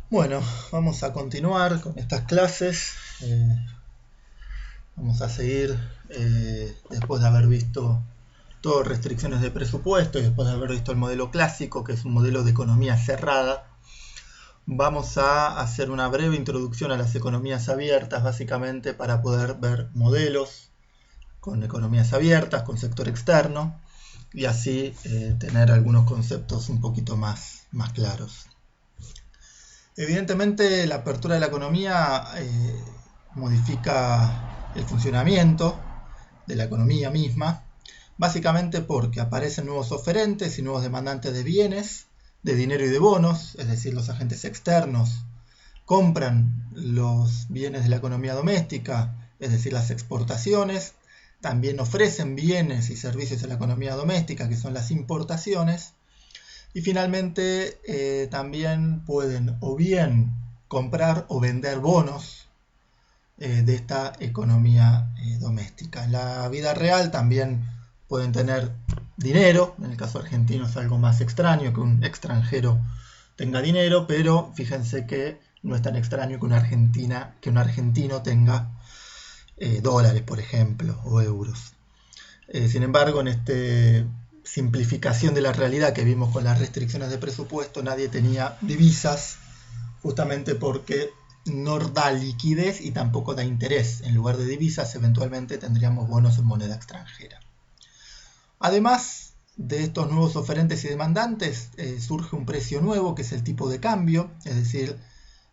Bueno, vamos a continuar con estas clases. Vamos a seguir después de haber visto todas restricciones de presupuesto y después de haber visto el modelo clásico, que es un modelo de economía cerrada. Vamos a hacer una breve introducción a las economías abiertas, básicamente para poder ver modelos con economías abiertas, con sector externo, y así tener algunos conceptos un poquito más claros. Evidentemente, la apertura de la economía modifica el funcionamiento de la economía misma, básicamente porque aparecen nuevos oferentes y nuevos demandantes de bienes, de dinero y de bonos, es decir, los agentes externos compran los bienes de la economía doméstica, es decir, las exportaciones, también ofrecen bienes y servicios a la economía doméstica, que son las importaciones, y finalmente también pueden o bien comprar o vender bonos de esta economía doméstica. En la vida real también pueden tener dinero, en el caso argentino es algo más extraño que un extranjero tenga dinero, pero fíjense que no es tan extraño que un argentino tenga dólares, por ejemplo, o euros. Sin embargo, en esta simplificación de la realidad que vimos con las restricciones de presupuesto, nadie tenía divisas, justamente porque no da liquidez y tampoco da interés. En lugar de divisas, eventualmente tendríamos bonos en moneda extranjera. Además de estos nuevos oferentes y demandantes, surge un precio nuevo, que es el tipo de cambio, es decir,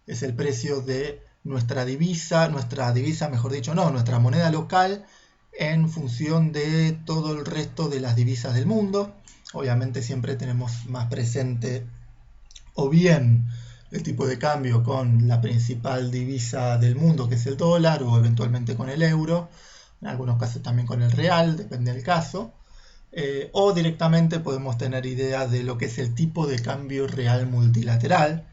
es el precio de nuestra divisa, nuestra moneda local, en función de todo el resto de las divisas del mundo. Obviamente siempre tenemos más presente o bien el tipo de cambio con la principal divisa del mundo, que es el dólar, o eventualmente con el euro, en algunos casos también con el real, depende del caso, o directamente podemos tener idea de lo que es el tipo de cambio real multilateral.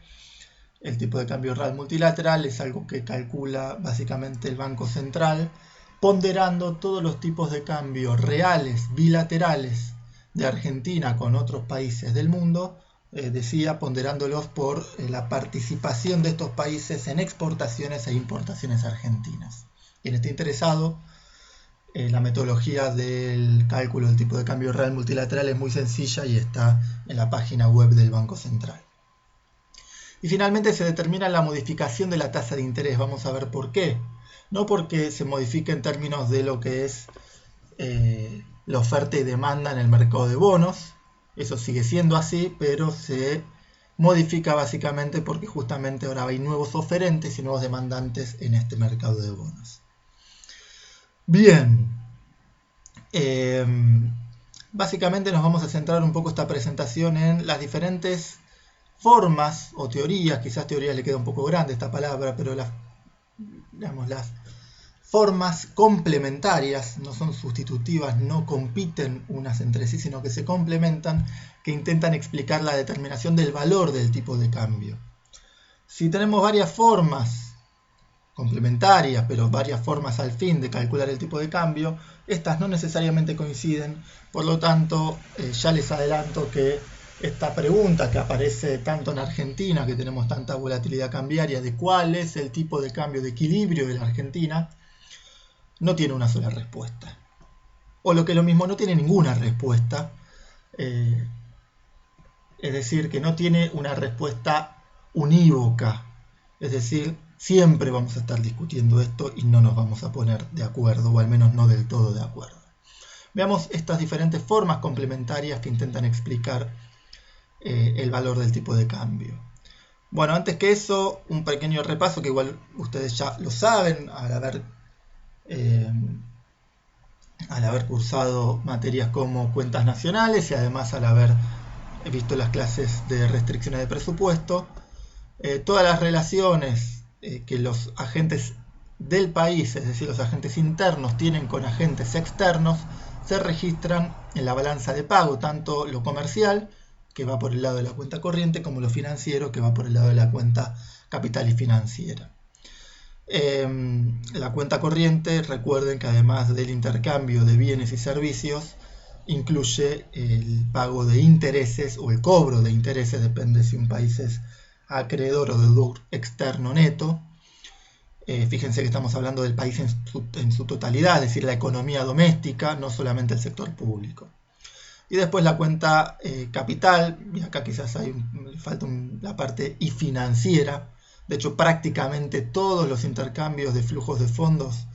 El tipo de cambio real multilateral es algo que calcula básicamente el Banco Central, ponderando todos los tipos de cambio reales bilaterales de Argentina con otros países del mundo, ponderándolos por la participación de estos países en exportaciones e importaciones argentinas. Quien esté interesado, la metodología del cálculo del tipo de cambio real multilateral es muy sencilla y está en la página web del Banco Central. Y finalmente se determina la modificación de la tasa de interés. Vamos a ver por qué. No porque se modifique en términos de lo que es la oferta y demanda en el mercado de bonos. Eso sigue siendo así, pero se modifica básicamente porque justamente ahora hay nuevos oferentes y nuevos demandantes en este mercado de bonos. Bien. Básicamente nos vamos a centrar un poco esta presentación en las diferentes formas o teorías, quizás teoría le queda un poco grande esta palabra, pero las formas complementarias, no son sustitutivas, no compiten unas entre sí, sino que se complementan, que intentan explicar la determinación del valor del tipo de cambio. Si tenemos varias formas complementarias, pero varias formas al fin de calcular el tipo de cambio, estas no necesariamente coinciden, por lo tanto, ya les adelanto que esta pregunta que aparece tanto en Argentina, que tenemos tanta volatilidad cambiaria, de cuál es el tipo de cambio de equilibrio de la Argentina, no tiene una sola respuesta. O lo que es lo mismo, no tiene ninguna respuesta. Es decir, que no tiene una respuesta unívoca. Es decir, siempre vamos a estar discutiendo esto y no nos vamos a poner de acuerdo, o al menos no del todo de acuerdo. Veamos estas diferentes formas complementarias que intentan explicar el valor del tipo de cambio. Bueno, antes que eso, un pequeño repaso que igual ustedes ya lo saben al haber cursado materias como cuentas nacionales y además al haber visto las clases de restricciones de presupuesto. Todas las relaciones que los agentes del país, es decir, los agentes internos, tienen con agentes externos, se registran en la balanza de pago, tanto lo comercial, que va por el lado de la cuenta corriente, como lo financiero, que va por el lado de la cuenta capital y financiera. La cuenta corriente, recuerden que además del intercambio de bienes y servicios, incluye el pago de intereses o el cobro de intereses, depende si un país es acreedor o deudor externo neto. Fíjense que estamos hablando del país en su totalidad, es decir, la economía doméstica, no solamente el sector público. Y después la cuenta capital, y acá quizás falta la parte y financiera. De hecho, prácticamente todos los intercambios de flujos de fondos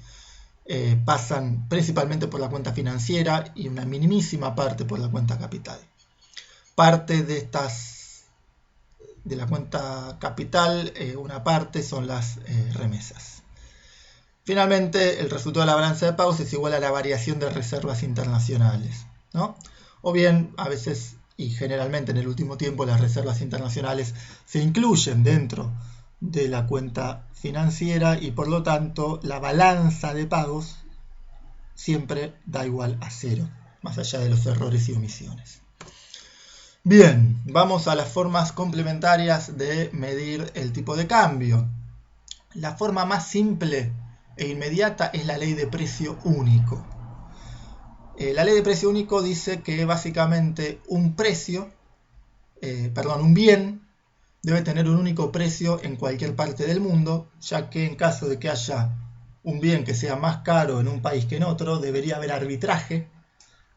pasan principalmente por la cuenta financiera y una minimísima parte por la cuenta capital. Parte de la cuenta capital, una parte son las remesas. Finalmente, el resultado de la balanza de pagos es igual a la variación de reservas internacionales, ¿no? O bien, a veces y generalmente en el último tiempo, las reservas internacionales se incluyen dentro de la cuenta financiera y por lo tanto la balanza de pagos siempre da igual a cero, más allá de los errores y omisiones. Bien, vamos a las formas complementarias de medir el tipo de cambio. La forma más simple e inmediata es la ley de precio único. La ley de precio único dice que básicamente un bien debe tener un único precio en cualquier parte del mundo, ya que en caso de que haya un bien que sea más caro en un país que en otro, debería haber arbitraje.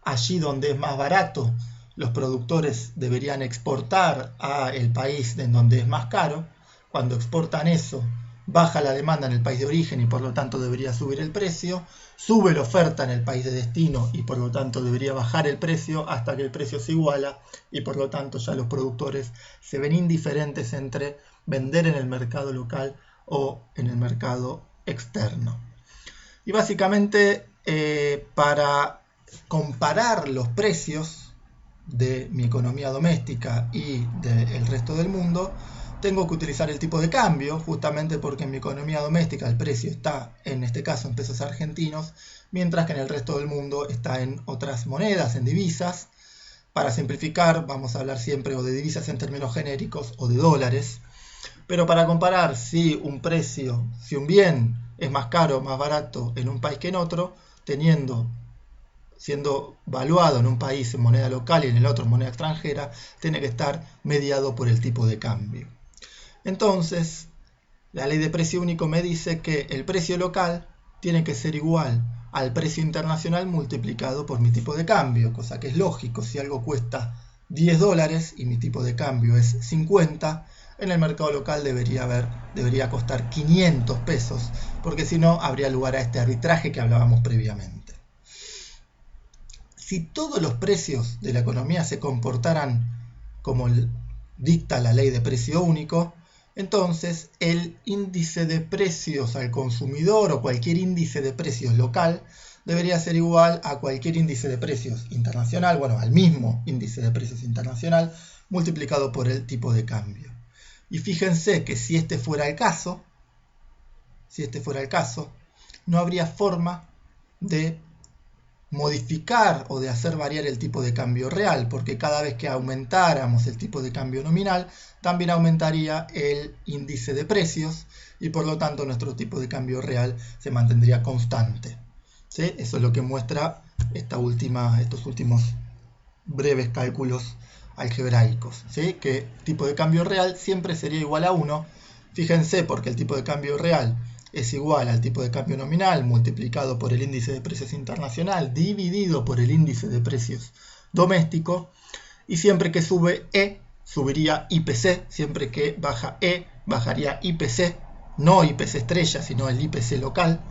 Allí donde es más barato, los productores deberían exportar al país en donde es más caro. Cuando exportan eso, baja la demanda en el país de origen y por lo tanto debería subir el precio. Sube la oferta en el país de destino y por lo tanto debería bajar el precio hasta que el precio se iguala y por lo tanto ya los productores se ven indiferentes entre vender en el mercado local o en el mercado externo. Y básicamente para comparar los precios de mi economía doméstica y del resto del mundo, tengo que utilizar el tipo de cambio, justamente porque en mi economía doméstica el precio está, en este caso, en pesos argentinos, mientras que en el resto del mundo está en otras monedas, en divisas. Para simplificar, vamos a hablar siempre o de divisas en términos genéricos o de dólares. Pero para comparar si un bien es más caro o más barato en un país que en otro, siendo valuado en un país en moneda local y en el otro en moneda extranjera, tiene que estar mediado por el tipo de cambio. Entonces, la ley de precio único me dice que el precio local tiene que ser igual al precio internacional multiplicado por mi tipo de cambio, cosa que es lógico. Si algo cuesta $10 y mi tipo de cambio es 50, en el mercado local debería costar 500 pesos, porque si no habría lugar a este arbitraje que hablábamos previamente. Si todos los precios de la economía se comportaran como dicta la ley de precio único, entonces el índice de precios al consumidor o cualquier índice de precios local debería ser igual a cualquier índice de precios internacional, al mismo índice de precios internacional multiplicado por el tipo de cambio. Y fíjense que si este fuera el caso, no habría forma de modificar o de hacer variar el tipo de cambio real, porque cada vez que aumentáramos el tipo de cambio nominal, también aumentaría el índice de precios y por lo tanto nuestro tipo de cambio real se mantendría constante. ¿Sí? Eso es lo que muestra estos últimos breves cálculos algebraicos, ¿sí? Que el tipo de cambio real siempre sería igual a 1. Fíjense, porque el tipo de cambio real es igual al tipo de cambio nominal multiplicado por el índice de precios internacional dividido por el índice de precios doméstico, y siempre que sube E, subiría IPC, siempre que baja E, bajaría IPC, no IPC estrella, sino el IPC local,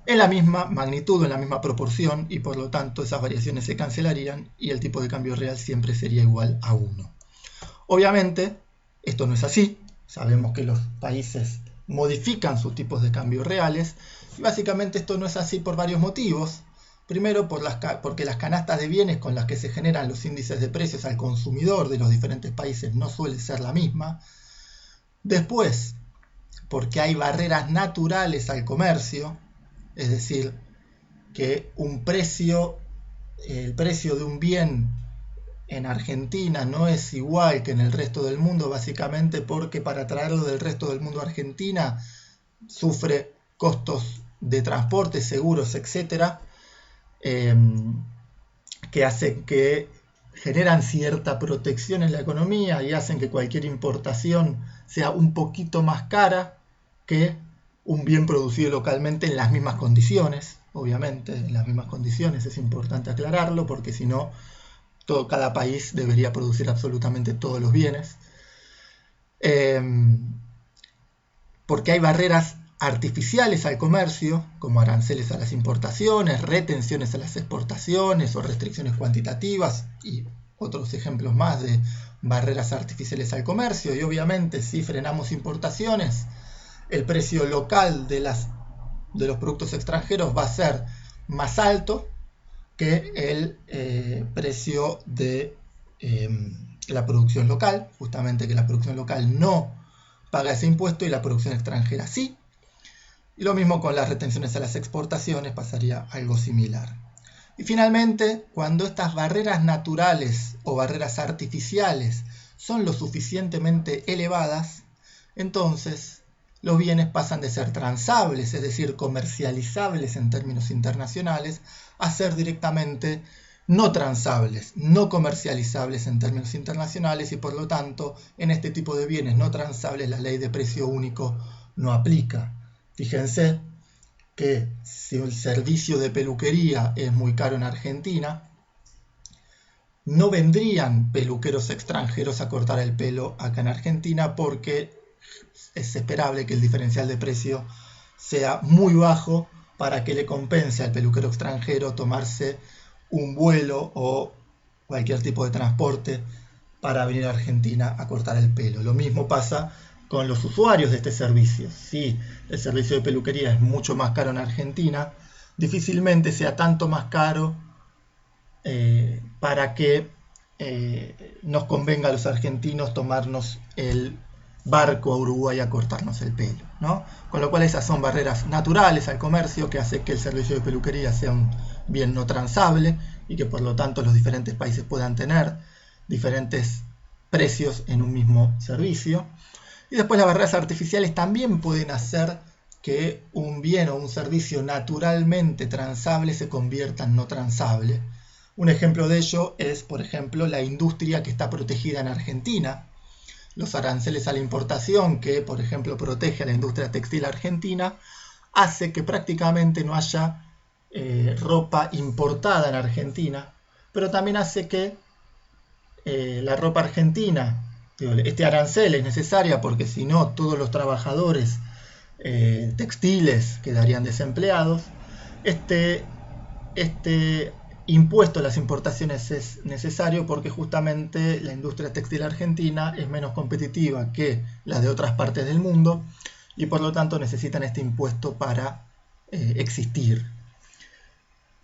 en la misma magnitud, en la misma proporción, y por lo tanto esas variaciones se cancelarían y el tipo de cambio real siempre sería igual a 1. Obviamente, esto no es así. Sabemos que los países modifican sus tipos de cambio reales y básicamente esto no es así por varios motivos. Primero, porque las canastas de bienes con las que se generan los índices de precios al consumidor de los diferentes países no suele ser la misma. Después, porque hay barreras naturales al comercio, es decir, que el precio de un bien en Argentina no es igual que en el resto del mundo, básicamente porque para traerlo del resto del mundo a Argentina sufre costos de transporte, seguros, etcétera, que generan cierta protección en la economía y hacen que cualquier importación sea un poquito más cara que un bien producido localmente en las mismas condiciones. Obviamente, en las mismas condiciones, es importante aclararlo, porque si no, cada país debería producir absolutamente todos los bienes. Porque hay barreras artificiales al comercio, como aranceles a las importaciones, retenciones a las exportaciones o restricciones cuantitativas y otros ejemplos más de barreras artificiales al comercio. Y obviamente, si frenamos importaciones, el precio local de los productos extranjeros va a ser más alto que el precio de la producción local, justamente que la producción local no paga ese impuesto y la producción extranjera sí. Y lo mismo con las retenciones a las exportaciones, pasaría algo similar. Y finalmente, cuando estas barreras naturales o barreras artificiales son lo suficientemente elevadas, entonces los bienes pasan de ser transables, es decir, comercializables en términos internacionales, a ser directamente no transables, no comercializables en términos internacionales, y por lo tanto, en este tipo de bienes no transables la ley de precio único no aplica. Fíjense que si el servicio de peluquería es muy caro en Argentina, no vendrían peluqueros extranjeros a cortar el pelo acá en Argentina, porque es esperable que el diferencial de precio sea muy bajo para que le compense al peluquero extranjero tomarse un vuelo o cualquier tipo de transporte para venir a Argentina a cortar el pelo. Lo mismo pasa con los usuarios de este servicio. Si el servicio de peluquería es mucho más caro en Argentina, difícilmente sea tanto más caro para que nos convenga a los argentinos tomarnos el barco a Uruguay a cortarnos el pelo, ¿no? Con lo cual esas son barreras naturales al comercio que hace que el servicio de peluquería sea un bien no transable y que por lo tanto los diferentes países puedan tener diferentes precios en un mismo servicio. Y después las barreras artificiales también pueden hacer que un bien o un servicio naturalmente transable se convierta en no transable. Un ejemplo de ello es, por ejemplo, la industria que está protegida en Argentina. Los aranceles a la importación, que por ejemplo protege a la industria textil argentina, hace que prácticamente no haya ropa importada en Argentina, pero también hace que la ropa argentina, este arancel es necesaria porque si no todos los trabajadores textiles quedarían desempleados. Este impuesto a las importaciones es necesario porque justamente la industria textil argentina es menos competitiva que la de otras partes del mundo y por lo tanto necesitan este impuesto para existir.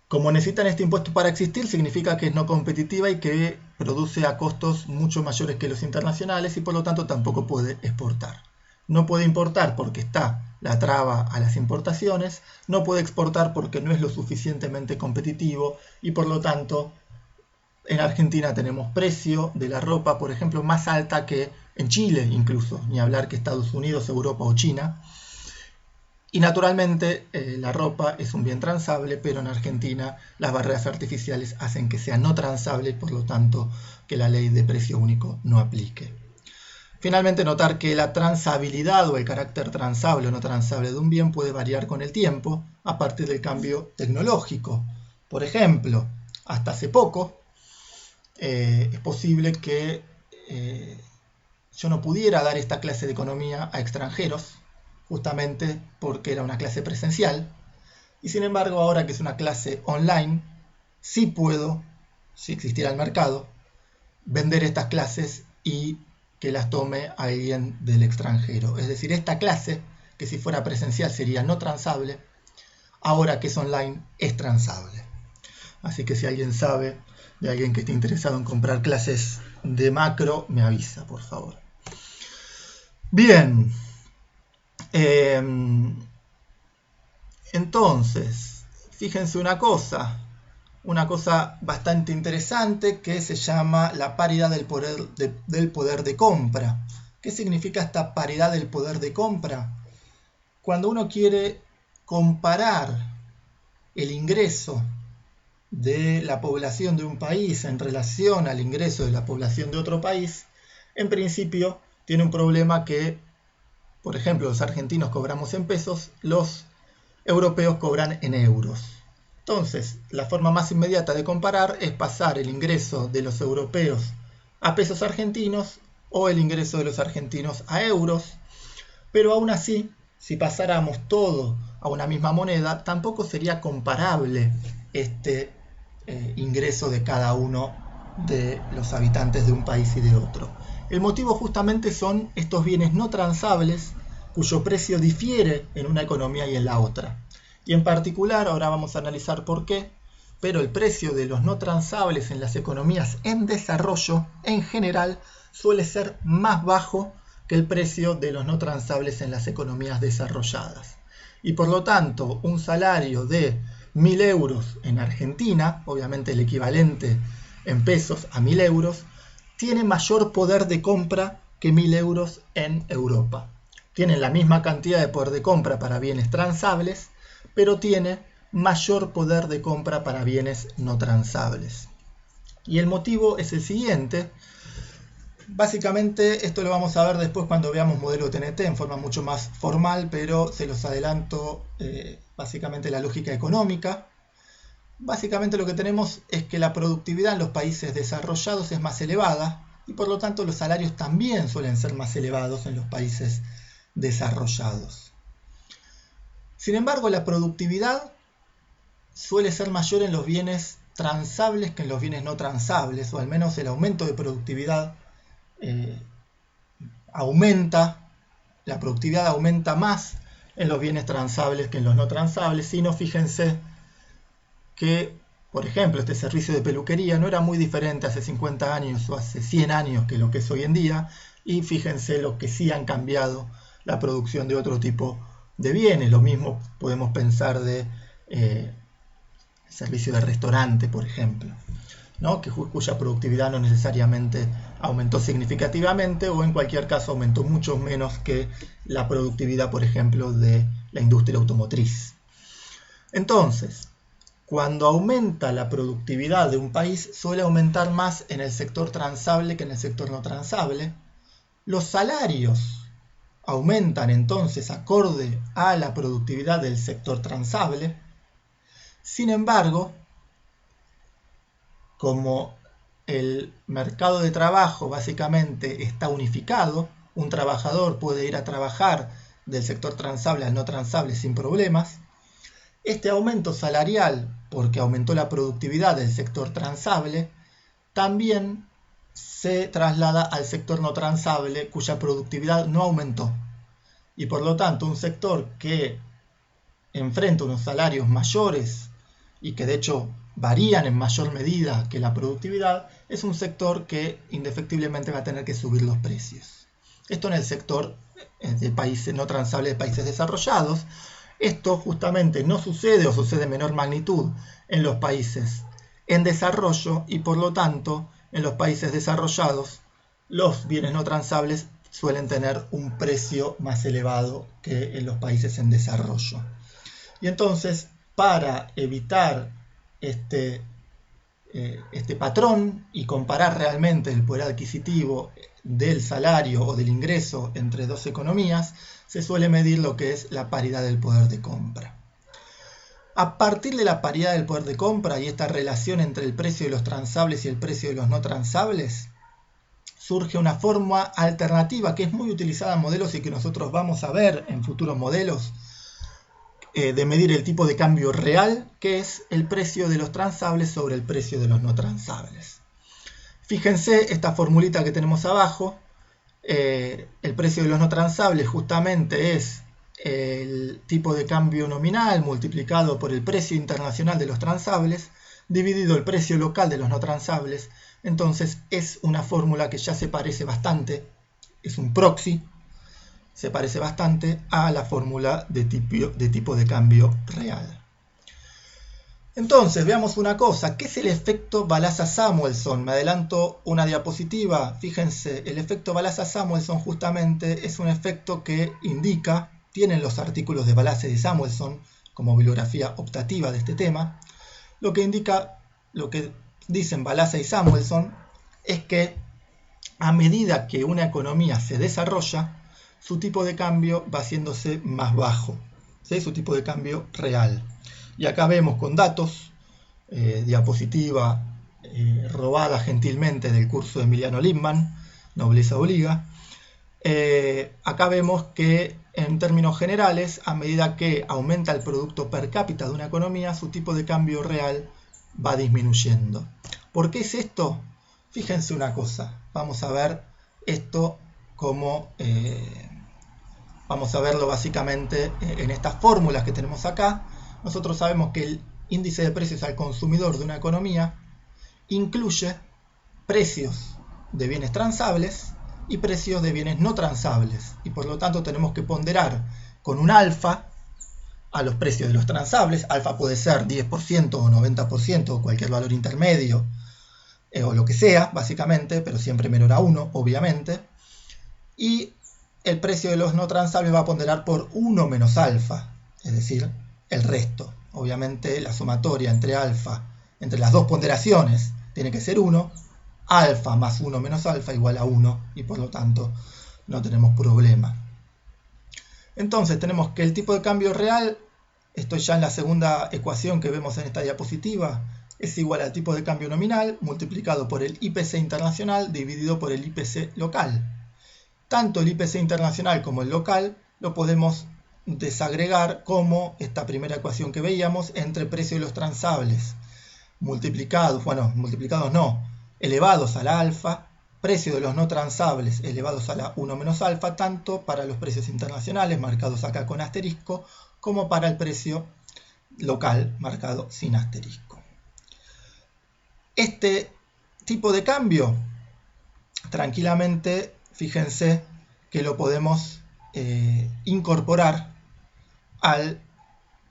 Como necesitan este impuesto para existir, significa que es no competitiva y que produce a costos mucho mayores que los internacionales y por lo tanto tampoco puede exportar. No puede importar porque está la traba a las importaciones, no puede exportar porque no es lo suficientemente competitivo y por lo tanto en Argentina tenemos precio de la ropa, por ejemplo, más alta que en Chile incluso, ni hablar que Estados Unidos, Europa o China. Y naturalmente la ropa es un bien transable, pero en Argentina las barreras artificiales hacen que sea no transable y por lo tanto que la ley de precio único no aplique. Finalmente, notar que la transabilidad o el carácter transable o no transable de un bien puede variar con el tiempo a partir del cambio tecnológico. Por ejemplo, hasta hace poco es posible que yo no pudiera dar esta clase de economía a extranjeros, justamente porque era una clase presencial, y sin embargo ahora que es una clase online, sí puedo, si existiera el mercado, vender estas clases y que las tome alguien del extranjero. Es decir, esta clase, que si fuera presencial sería no transable, ahora que es online es transable. Así que si alguien sabe de alguien que esté interesado en comprar clases de macro, me avisa, por favor. Bien. Entonces, fíjense una cosa bastante interesante que se llama la paridad del poder de compra. ¿Qué significa esta paridad del poder de compra? Cuando uno quiere comparar el ingreso de la población de un país en relación al ingreso de la población de otro país, en principio tiene un problema que, por ejemplo, los argentinos cobramos en pesos, los europeos cobran en euros. Entonces, la forma más inmediata de comparar es pasar el ingreso de los europeos a pesos argentinos o el ingreso de los argentinos a euros, pero aún así, si pasáramos todo a una misma moneda, tampoco sería comparable este ingreso de cada uno de los habitantes de un país y de otro. El motivo justamente son estos bienes no transables cuyo precio difiere en una economía y en la otra. Y en particular, ahora vamos a analizar por qué, pero el precio de los no transables en las economías en desarrollo, en general, suele ser más bajo que el precio de los no transables en las economías desarrolladas. Y por lo tanto, un salario de 1.000 euros en Argentina, obviamente el equivalente en pesos a 1.000 euros, tiene mayor poder de compra que 1.000 euros en Europa. Tienen la misma cantidad de poder de compra para bienes transables, pero tiene mayor poder de compra para bienes no transables. Y el motivo es el siguiente. Básicamente esto lo vamos a ver después cuando veamos modelo TNT en forma mucho más formal, pero se los adelanto básicamente la lógica económica. Básicamente lo que tenemos es que la productividad en los países desarrollados es más elevada y por lo tanto los salarios también suelen ser más elevados en los países desarrollados. Sin embargo, la productividad suele ser mayor en los bienes transables que en los bienes no transables, o al menos el aumento de productividad la productividad aumenta más en los bienes transables que en los no transables. Si no, fíjense que, por ejemplo, este servicio de peluquería no era muy diferente hace 50 años o hace 100 años que lo que es hoy en día, y fíjense lo que sí han cambiado la producción de otro tipo de bienes. Lo mismo podemos pensar de servicio de restaurante, por ejemplo, ¿no? Cuya productividad no necesariamente aumentó significativamente o en cualquier caso aumentó mucho menos que la productividad, por ejemplo, de la industria automotriz. Entonces, cuando aumenta la productividad de un país, suele aumentar más en el sector transable que en el sector no transable. Los salarios aumentan entonces acorde a la productividad del sector transable. Sin embargo, como el mercado de trabajo básicamente está unificado, un trabajador puede ir a trabajar del sector transable al no transable sin problemas, este aumento salarial, porque aumentó la productividad del sector transable, también se traslada al sector no transable, cuya productividad no aumentó. Y por lo tanto, un sector que enfrenta unos salarios mayores y que de hecho varían en mayor medida que la productividad, es un sector que indefectiblemente va a tener que subir los precios. Esto en el sector de países no transables de países desarrollados. Esto justamente no sucede o sucede en menor magnitud en los países en desarrollo y por lo tanto en los países desarrollados los bienes no transables suelen tener un precio más elevado que en los países en desarrollo. Y entonces, para evitar este patrón y comparar realmente el poder adquisitivo del salario o del ingreso entre dos economías, se suele medir lo que es la paridad del poder de compra. A partir de la paridad del poder de compra y esta relación entre el precio de los transables y el precio de los no transables, surge una forma alternativa que es muy utilizada en modelos y que nosotros vamos a ver en futuros modelos, de medir el tipo de cambio real, que es el precio de los transables sobre el precio de los no transables. Fíjense esta formulita que tenemos abajo. El precio de los no transables justamente es el tipo de cambio nominal multiplicado por el precio internacional de los transables dividido el precio local de los no transables. Entonces es una fórmula que ya se parece bastante, es un proxy, se parece bastante a la fórmula de tipo de cambio real. Entonces, veamos una cosa, ¿qué es el efecto Balassa-Samuelson? Me adelanto una diapositiva. Fíjense, el efecto Balassa-Samuelson justamente es un efecto que indica, tienen los artículos de Balassa y de Samuelson como bibliografía optativa de este tema, lo que indica, lo que dicen Balassa y Samuelson, es que a medida que una economía se desarrolla, su tipo de cambio va haciéndose más bajo, ¿sí? Su tipo de cambio real. Y acá vemos con datos, diapositiva robada gentilmente del curso de Emiliano Lindman, Nobleza Obliga. Acá vemos que en términos generales, a medida que aumenta el producto per cápita de una economía, su tipo de cambio real va disminuyendo. ¿Por qué es esto? Fíjense una cosa, vamos a ver esto como, vamos a verlo básicamente en estas fórmulas que tenemos acá. Nosotros sabemos que el índice de precios al consumidor de una economía incluye precios de bienes transables y precios de bienes no transables, y por lo tanto tenemos que ponderar con un alfa a los precios de los transables. Alfa puede ser 10% o 90% o cualquier valor intermedio, o lo que sea, básicamente, pero siempre menor a 1, obviamente. Y el precio de los no transables va a ponderar por 1 menos alfa, es decir, el resto. Obviamente la sumatoria entre alfa, entre las dos ponderaciones, tiene que ser 1. Alfa más 1 menos alfa igual a 1, y por lo tanto no tenemos problema. Entonces tenemos que el tipo de cambio real, esto ya en la segunda ecuación que vemos en esta diapositiva, es igual al tipo de cambio nominal multiplicado por el IPC internacional dividido por el IPC local. Tanto el IPC internacional como el local lo podemos desagregar como esta primera ecuación que veíamos entre precio de los transables multiplicados, elevados a la alfa, precio de los no transables elevados a la 1 menos alfa, tanto para los precios internacionales, marcados acá con asterisco, como para el precio local, marcado sin asterisco. Este tipo de cambio, tranquilamente, fíjense que lo podemos incorporar al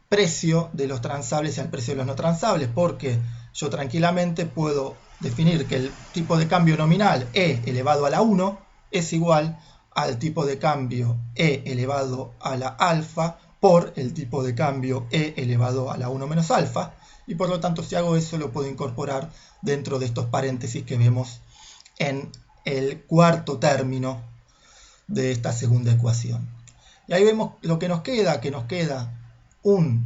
precio de los transables y al precio de los no transables, porque yo tranquilamente puedo definir que el tipo de cambio nominal E elevado a la 1 es igual al tipo de cambio E elevado a la alfa por el tipo de cambio E elevado a la 1 menos alfa, y por lo tanto si hago eso lo puedo incorporar dentro de estos paréntesis que vemos en el cuarto término de esta segunda ecuación. Y ahí vemos lo que nos queda, un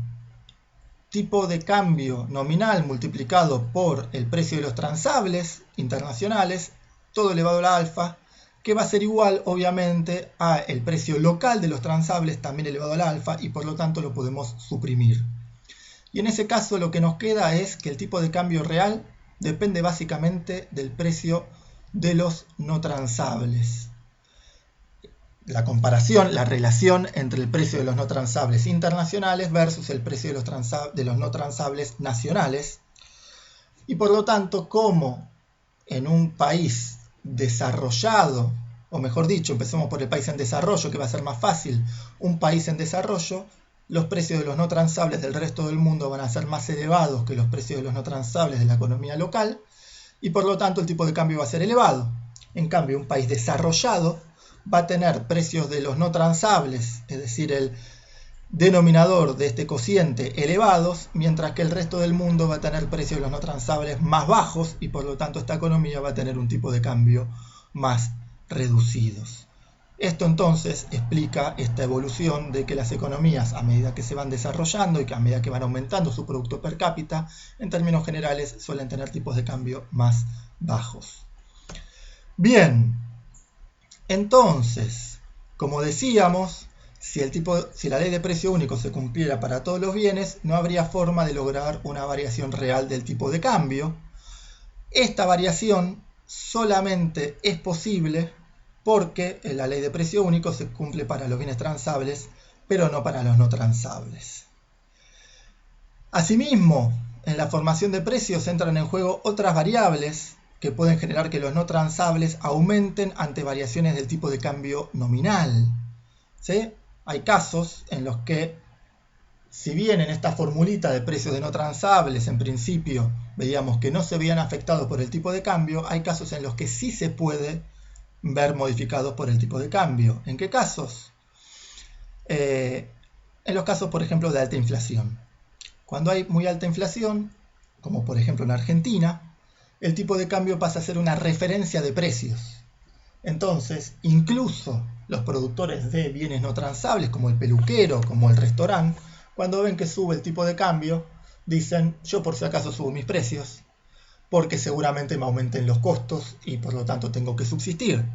tipo de cambio nominal multiplicado por el precio de los transables internacionales, todo elevado a la alfa, que va a ser igual obviamente a el precio local de los transables también elevado a la alfa, y por lo tanto lo podemos suprimir. Y en ese caso lo que nos queda es que el tipo de cambio real depende básicamente del precio de los no transables. La comparación, la relación entre el precio de los no transables internacionales versus el precio de los no transables nacionales. Y por lo tanto, como en un país desarrollado, o mejor dicho, empecemos por el país en desarrollo, que va a ser más fácil, un país en desarrollo, los precios de los no transables del resto del mundo van a ser más elevados que los precios de los no transables de la economía local, y por lo tanto el tipo de cambio va a ser elevado. En cambio, un país desarrollado va a tener precios de los no transables, es decir, el denominador de este cociente elevados, mientras que el resto del mundo va a tener precios de los no transables más bajos, y por lo tanto esta economía va a tener un tipo de cambio más reducidos. Esto entonces explica esta evolución de que las economías, a medida que se van desarrollando y que a medida que van aumentando su producto per cápita, en términos generales suelen tener tipos de cambio más bajos. Bien, entonces, como decíamos, si la ley de precio único se cumpliera para todos los bienes, no habría forma de lograr una variación real del tipo de cambio. Esta variación solamente es posible porque la ley de precio único se cumple para los bienes transables, pero no para los no transables. Asimismo, en la formación de precios entran en juego otras variables que pueden generar que los no transables aumenten ante variaciones del tipo de cambio nominal. ¿Sí? Hay casos en los que, si bien en esta formulita de precios de no transables en principio veíamos que no se veían afectados por el tipo de cambio, hay casos en los que sí se puede ver modificados por el tipo de cambio. ¿En qué casos? En los casos, por ejemplo, de alta inflación. Cuando hay muy alta inflación, como por ejemplo en Argentina, el tipo de cambio pasa a ser una referencia de precios. Entonces, incluso los productores de bienes no transables, como el peluquero, como el restaurante, cuando ven que sube el tipo de cambio, dicen, yo por si acaso subo mis precios, porque seguramente me aumenten los costos y por lo tanto tengo que subsistir.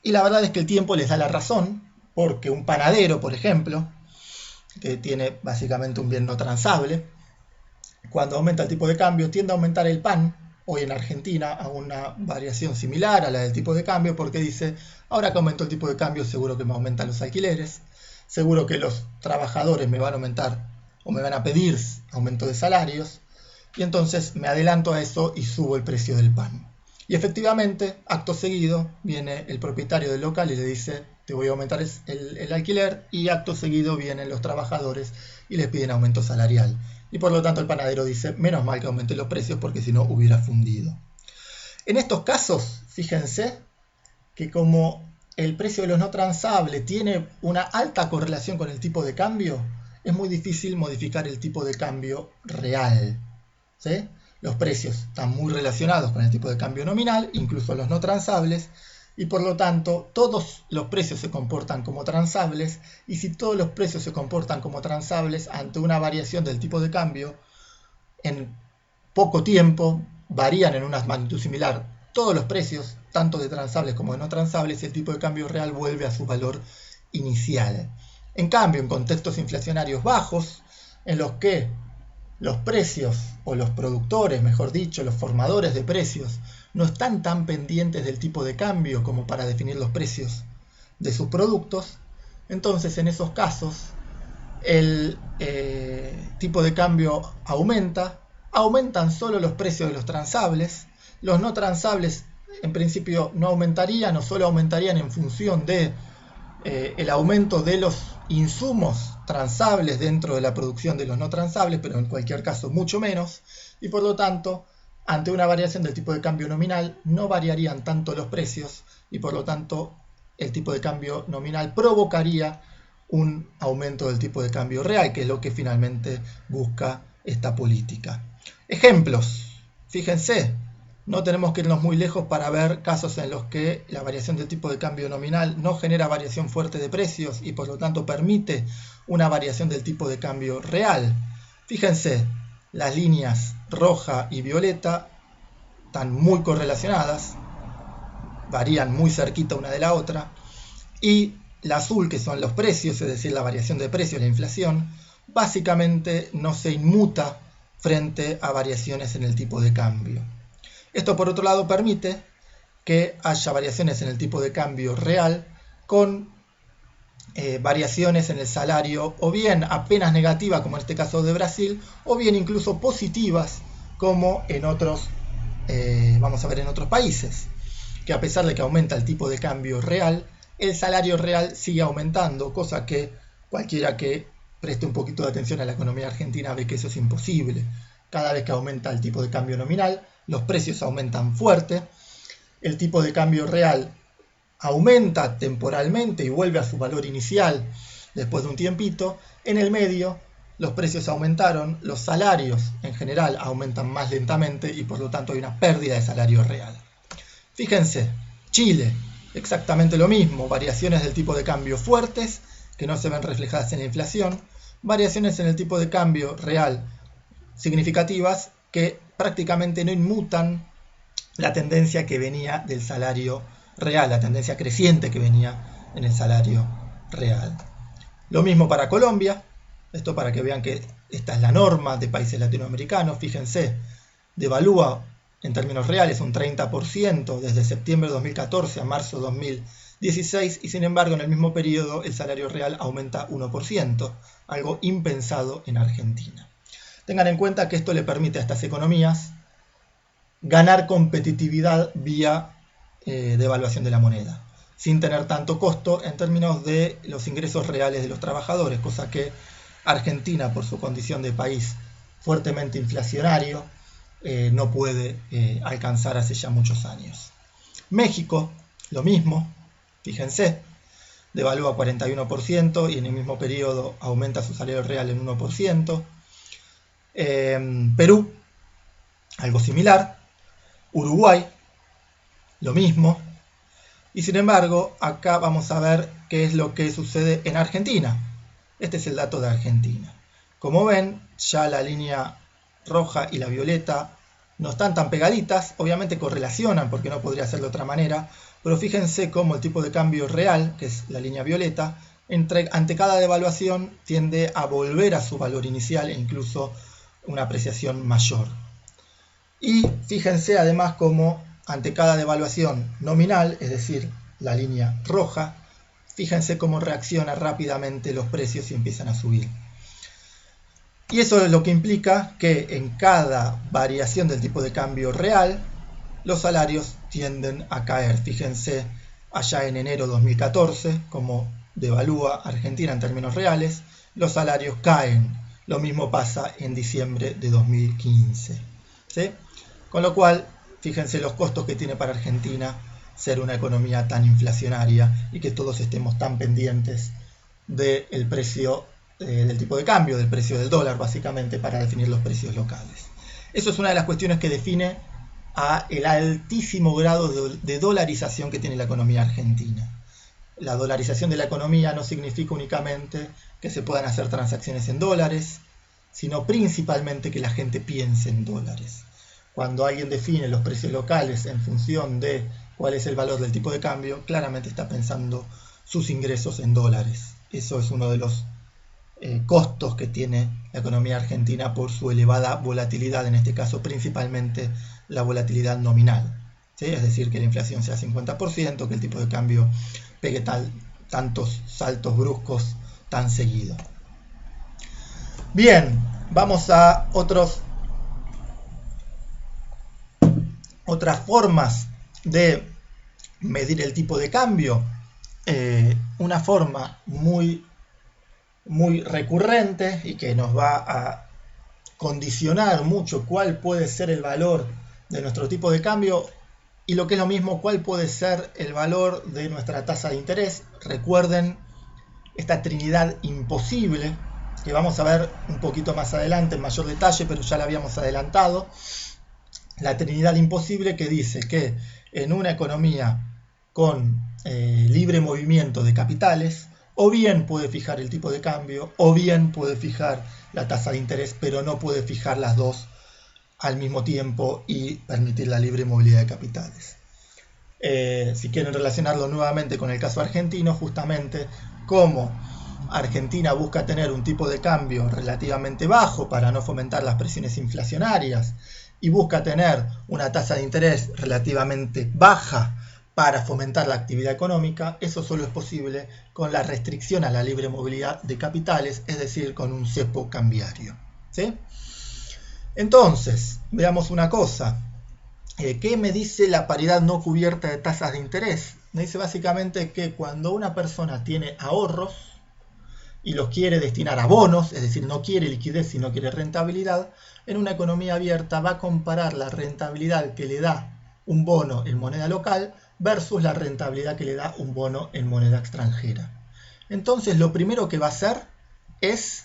Y la verdad es que el tiempo les da la razón, porque un panadero, por ejemplo, que tiene básicamente un bien no transable, cuando aumenta el tipo de cambio tiende a aumentar el pan, hoy en Argentina a una variación similar a la del tipo de cambio, porque dice, ahora que aumentó el tipo de cambio seguro que me aumentan los alquileres, seguro que los trabajadores me van a aumentar o me van a pedir aumento de salarios, y entonces me adelanto a eso y subo el precio del pan. Y efectivamente, acto seguido, viene el propietario del local y le dice, te voy a aumentar el alquiler, y acto seguido vienen los trabajadores y les piden aumento salarial. Y por lo tanto el panadero dice, menos mal que aumente los precios porque si no hubiera fundido. En estos casos, fíjense que como el precio de los no transables tiene una alta correlación con el tipo de cambio, es muy difícil modificar el tipo de cambio real, ¿sí? Los precios están muy relacionados con el tipo de cambio nominal, incluso los no transables, y por lo tanto todos los precios se comportan como transables, y si todos los precios se comportan como transables ante una variación del tipo de cambio, en poco tiempo varían en una magnitud similar todos los precios, tanto de transables como de no transables, y el tipo de cambio real vuelve a su valor inicial. En cambio, en contextos inflacionarios bajos, en los que los precios, o los productores, mejor dicho, los formadores de precios, no están tan pendientes del tipo de cambio como para definir los precios de sus productos, entonces en esos casos el tipo de cambio aumentan solo los precios de los transables, los no transables en principio no aumentarían o solo aumentarían en función de el aumento de los insumos transables dentro de la producción de los no transables, pero en cualquier caso mucho menos, y por lo tanto, ante una variación del tipo de cambio nominal, no variarían tanto los precios, y por lo tanto, el tipo de cambio nominal provocaría un aumento del tipo de cambio real, que es lo que finalmente busca esta política. Ejemplos, fíjense, no tenemos que irnos muy lejos para ver casos en los que la variación del tipo de cambio nominal no genera variación fuerte de precios y por lo tanto permite una variación del tipo de cambio real. Fíjense, las líneas roja y violeta están muy correlacionadas, varían muy cerquita una de la otra, y la azul, que son los precios, es decir, la variación de precios, la inflación, básicamente no se inmuta frente a variaciones en el tipo de cambio. Esto, por otro lado, permite que haya variaciones en el tipo de cambio real con variaciones en el salario, o bien apenas negativas, como en este caso de Brasil, o bien incluso positivas, como en otros, vamos a ver, en otros países, que a pesar de que aumenta el tipo de cambio real, el salario real sigue aumentando, cosa que cualquiera que preste un poquito de atención a la economía argentina ve que eso es imposible. Cada vez que aumenta el tipo de cambio nominal, los precios aumentan fuerte, el tipo de cambio real aumenta temporalmente y vuelve a su valor inicial después de un tiempito. En el medio, los precios aumentaron, los salarios en general aumentan más lentamente y por lo tanto hay una pérdida de salario real. Fíjense, Chile, exactamente lo mismo, variaciones del tipo de cambio fuertes que no se ven reflejadas en la inflación, variaciones en el tipo de cambio real significativas que prácticamente no inmutan la tendencia que venía del salario real, la tendencia creciente que venía en el salario real. Lo mismo para Colombia, esto para que vean que esta es la norma de países latinoamericanos. Fíjense, devalúa en términos reales un 30% desde septiembre de 2014 a marzo de 2016 y sin embargo en el mismo periodo el salario real aumenta 1%, algo impensado en Argentina. Tengan en cuenta que esto le permite a estas economías ganar competitividad vía devaluación de la moneda, sin tener tanto costo en términos de los ingresos reales de los trabajadores, cosa que Argentina, por su condición de país fuertemente inflacionario, no puede alcanzar hace ya muchos años. México, lo mismo, fíjense, devalúa 41% y en el mismo periodo aumenta su salario real en 1%. Perú, algo similar. Uruguay, lo mismo. Y sin embargo, acá vamos a ver qué es lo que sucede en Argentina. Este es el dato de Argentina. Como ven, ya la línea roja y la violeta no están tan pegaditas, obviamente correlacionan porque no podría ser de otra manera, pero fíjense cómo el tipo de cambio real, que es la línea violeta, ante cada devaluación tiende a volver a su valor inicial e incluso una apreciación mayor. Y fíjense además cómo ante cada devaluación nominal, es decir, la línea roja, fíjense cómo reacciona rápidamente los precios y empiezan a subir. Y eso es lo que implica que en cada variación del tipo de cambio real, los salarios tienden a caer. Fíjense allá en enero de 2014, como devalúa Argentina en términos reales, los salarios caen. Lo mismo pasa en diciembre de 2015. ¿Sí? Con lo cual, fíjense los costos que tiene para Argentina ser una economía tan inflacionaria y que todos estemos tan pendientes del precio del tipo de cambio, del precio del dólar, básicamente, para definir los precios locales. Eso es una de las cuestiones que define el altísimo grado de dolarización que tiene la economía argentina. La dolarización de la economía no significa únicamente que se puedan hacer transacciones en dólares, sino principalmente que la gente piense en dólares. Cuando alguien define los precios locales en función de cuál es el valor del tipo de cambio, claramente está pensando sus ingresos en dólares. Eso es uno de los costos que tiene la economía argentina por su elevada volatilidad, en este caso principalmente la volatilidad nominal. ¿Sí? Es decir, que la inflación sea 50%, que el tipo de cambio pegue tantos saltos bruscos tan seguido. Bien, vamos a otras formas de medir el tipo de cambio. Una forma muy recurrente y que nos va a condicionar mucho cuál puede ser el valor de nuestro tipo de cambio y lo que es lo mismo, cuál puede ser el valor de nuestra tasa de interés. Recuerden esta trinidad imposible que vamos a ver un poquito más adelante en mayor detalle, pero ya la habíamos adelantado. La trinidad imposible que dice que en una economía con libre movimiento de capitales, o bien puede fijar el tipo de cambio, o bien puede fijar la tasa de interés, pero no puede fijar las dos al mismo tiempo y permitir la libre movilidad de capitales. Si quieren relacionarlo nuevamente con el caso argentino, justamente como Argentina busca tener un tipo de cambio relativamente bajo para no fomentar las presiones inflacionarias y busca tener una tasa de interés relativamente baja para fomentar la actividad económica, eso solo es posible con la restricción a la libre movilidad de capitales, es decir, con un cepo cambiario. ¿Sí? Entonces, veamos una cosa. ¿Qué me dice la paridad no cubierta de tasas de interés? Me dice básicamente que cuando una persona tiene ahorros y los quiere destinar a bonos, es decir, no quiere liquidez sino quiere rentabilidad, en una economía abierta va a comparar la rentabilidad que le da un bono en moneda local versus la rentabilidad que le da un bono en moneda extranjera. Entonces lo primero que va a hacer es,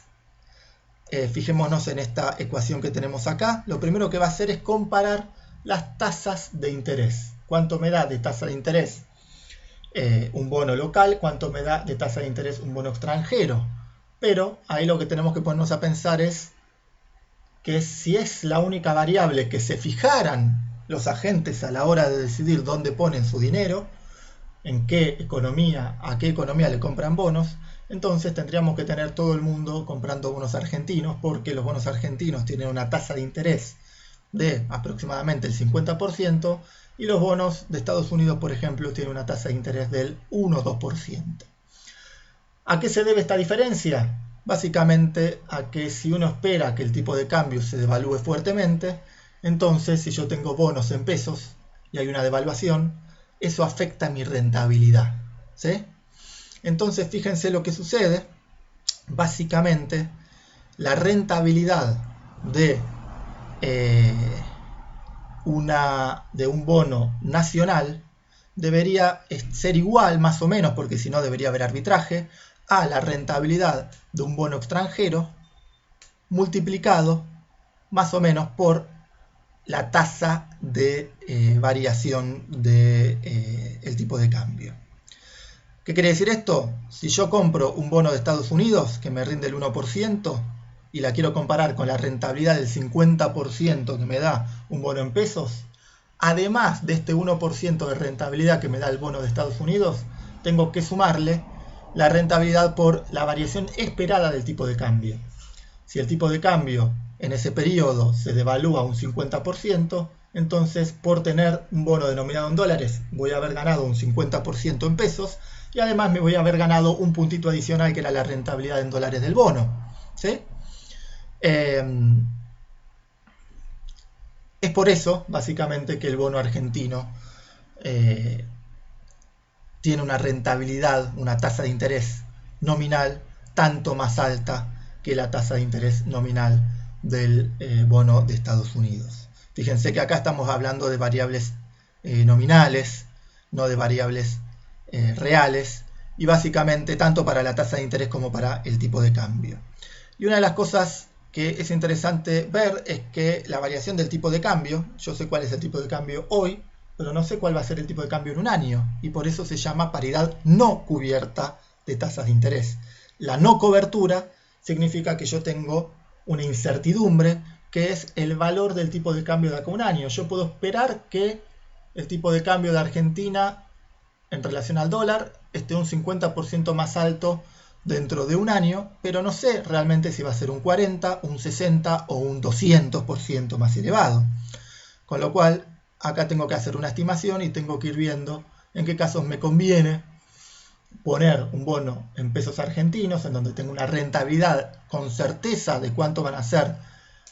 fijémonos en esta ecuación que tenemos acá, lo primero que va a hacer es comparar las tasas de interés. ¿Cuánto me da de tasa de interés un bono local? ¿Cuánto me da de tasa de interés un bono extranjero? Pero ahí lo que tenemos que ponernos a pensar es que si es la única variable que se fijaran los agentes a la hora de decidir dónde ponen su dinero, en qué economía, a qué economía le compran bonos, entonces tendríamos que tener todo el mundo comprando bonos argentinos, porque los bonos argentinos tienen una tasa de interés de aproximadamente el 50% y los bonos de Estados Unidos, por ejemplo, tienen una tasa de interés del 1 o 2%. ¿A qué se debe esta diferencia? Básicamente a que si uno espera que el tipo de cambio se devalúe fuertemente, entonces si yo tengo bonos en pesos y hay una devaluación, eso afecta mi rentabilidad. ¿Sí? Entonces fíjense lo que sucede. Básicamente la rentabilidad de un bono nacional debería ser igual, más o menos, porque si no debería haber arbitraje, a la rentabilidad de un bono extranjero multiplicado más o menos por la tasa de variación del tipo de cambio. ¿Qué quiere decir esto? Si yo compro un bono de Estados Unidos que me rinde el 1% y la quiero comparar con la rentabilidad del 50% que me da un bono en pesos, además de este 1% de rentabilidad que me da el bono de Estados Unidos, tengo que sumarle la rentabilidad por la variación esperada del tipo de cambio. Si el tipo de cambio en ese periodo se devalúa un 50%, entonces por tener un bono denominado en dólares voy a haber ganado un 50% en pesos y además me voy a haber ganado un puntito adicional que era la rentabilidad en dólares del bono. ¿Sí? Es por eso, básicamente, que el bono argentino tiene una rentabilidad, una tasa de interés nominal tanto más alta que la tasa de interés nominal del bono de Estados Unidos. Fíjense que acá estamos hablando de variables nominales, no de variables reales, y básicamente tanto para la tasa de interés como para el tipo de cambio. Y una de las cosas que es interesante ver es que la variación del tipo de cambio, yo sé cuál es el tipo de cambio hoy, pero no sé cuál va a ser el tipo de cambio en un año, y por eso se llama paridad no cubierta de tasas de interés. La no cobertura significa que yo tengo una incertidumbre, que es el valor del tipo de cambio de acá a un año. Yo puedo esperar que el tipo de cambio de Argentina en relación al dólar esté un 50% más alto dentro de un año, pero no sé realmente si va a ser un 40, un 60 o un 200% más elevado. Con lo cual, acá tengo que hacer una estimación y tengo que ir viendo en qué casos me conviene poner un bono en pesos argentinos, en donde tengo una rentabilidad con certeza de cuánto van a ser